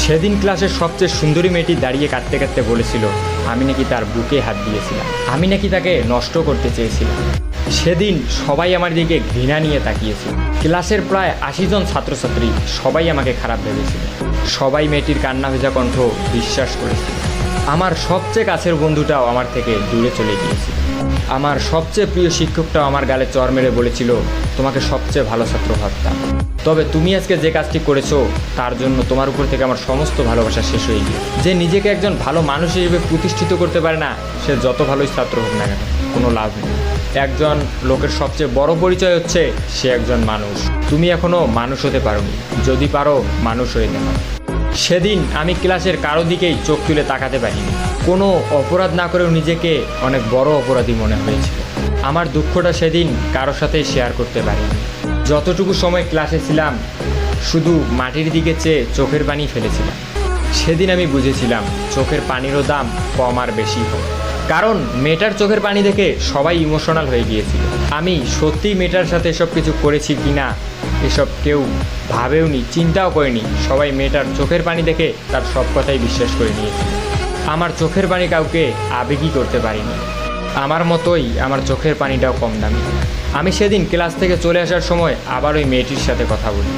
সেদিন ক্লাসের সবচেয়ে সুন্দরী মেয়েটি দাঁড়িয়ে কাঁদতে কাঁদতে বলেছিল আমি নাকি তার বুকে হাত দিয়েছিলাম, আমি নাকি তাকে নষ্ট করতে চেয়েছিলাম। সেদিন সবাই আমার দিকে ঘৃণা নিয়ে তাকিয়েছিল। ক্লাসের প্রায় 80 জন ছাত্রছাত্রী সবাই আমাকে খারাপ ভেবেছিল। সবাই মেয়েটির কান্না ভেজা কণ্ঠ বিশ্বাস করেছিল। আমার সবচেয়ে কাছের বন্ধুটাও আমার থেকে দূরে চলে গিয়েছিল। আমার সবচেয়ে প্রিয় শিক্ষকটাও আমার গালে চর মেরে বলেছিল তোমাকে সবচেয়ে ভালো ছাত্র ভাবতাম, তবে তুমি আজকে যে কাজটি করেছো তার জন্য তোমার উপর থেকে আমার সমস্ত ভালোবাসা শেষ হয়ে গিয়েছে। যে নিজেকে একজন ভালো মানুষ হিসেবে প্রতিষ্ঠিত করতে পারে না, সে যত ভালোই ছাত্র হোক না কেন কোনো লাভ নেই। একজন লোকের সবচেয়ে বড় পরিচয় হচ্ছে সে একজন মানুষ। তুমি এখনো মানুষ হতে পারোনি, যদি পারো মানুষ হয়ে যাও। সেদিন আমি ক্লাসের কারো দিকেই চোখ তুলে তাকাতে পারিনি। কোনো অপরাধ না করেও নিজেকে অনেক বড় অপরাধী মনে হয়েছিল। আমার দুঃখটা সেদিন কারোর সাথেই শেয়ার করতে পারিনি। যতটুকু সময় ক্লাসে ছিলাম শুধু মাটির দিকে চেয়ে চোখের পানি ফেলেছিলাম। সেদিন আমি বুঝেছিলাম চোখের পানিরও দাম কম আর বেশি হয়, কারণ মেয়েটার চোখের পানি দেখে সবাই ইমোশনাল হয়ে গিয়েছিল। আমি সত্যিই মেয়েটার সাথে এসব কিছু করেছি কি না এসব কেউ ভাবেওনি, চিন্তাও করেনি। সবাই মেয়েটার চোখের পানি দেখে তার সব কথাই বিশ্বাস করে নিয়েছিল। আমার চোখের পানি কাউকে আবেগই করতে পারিনি। আমার মতোই আমার চোখের পানিটাও কম দামি। আমি সেদিন ক্লাস থেকে চলে আসার সময় আবার ওই মেয়েটির সাথে কথা বলি,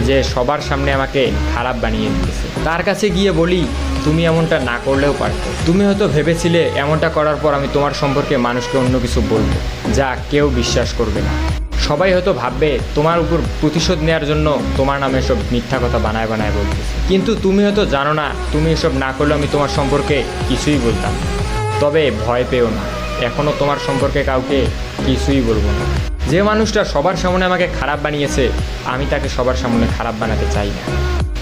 যে সবার সামনে আমাকে খারাপ বানিয়ে দিয়েছে। তার কাছে গিয়ে বলি তুমি এমনটা না করলেও পারতো। তুমি হয়তো ভেবেছিলে এমনটা করার পর আমি তোমার সম্পর্কে মানুষকে অন্য কিছু বলবো যা কেউ বিশ্বাস করবে না। সবাই হয়তো ভাববে তোমার উপর প্রতিশোধ নেওয়ার জন্য তোমার নামে এসব মিথ্যা কথা বানায় বানায় বলতেছে। কিন্তু তুমি হয়তো জানো না তুমি এসব না করলে আমি তোমার সম্পর্কে কিছুই বলতাম। তবে ভয় পেও না, এখনও তোমার সম্পর্কে কাউকে কিছুই বলবো না। যে মানুষটা সবার সামনে আমাকে খারাপ বানিয়েছে আমি তাকে সবার সামনে খারাপ বানাতে চাই না।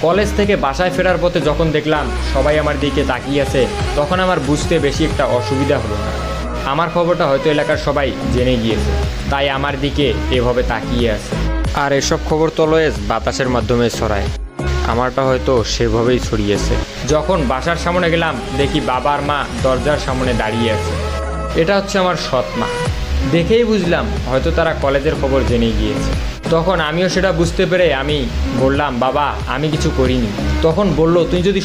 কলেজ থেকে বাসায় ফেরার পথে যখন দেখলাম সবাই আমার দিকে তাকিয়ে আছে, তখন আমার বুঝতে বেশি একটা অসুবিধা হলো না। আমার খবরটা হয়তো এলাকার সবাই জেনে গিয়েছে, তাই আমার দিকে এভাবে তাকিয়ে আছে। আর এসব খবর তো অলওয়েজ বাতাসের মাধ্যমে ছড়ায়, আমারটা হয়তো সেভাবেই ছড়িয়েছে। যখন বাসার সামনে গেলাম দেখি বাবা আর মা দরজার সামনে দাঁড়িয়ে আছে। এটা হচ্ছে আমার সৎ মা। দেখেই বুঝলাম হয়তো তারা কলেজের খবর জেনে গিয়েছে। তখন আমিও সেটা বুঝতে পেরে আমি বললাম বাবা আমি কিছু করিনি। তখন বলল তুই যদি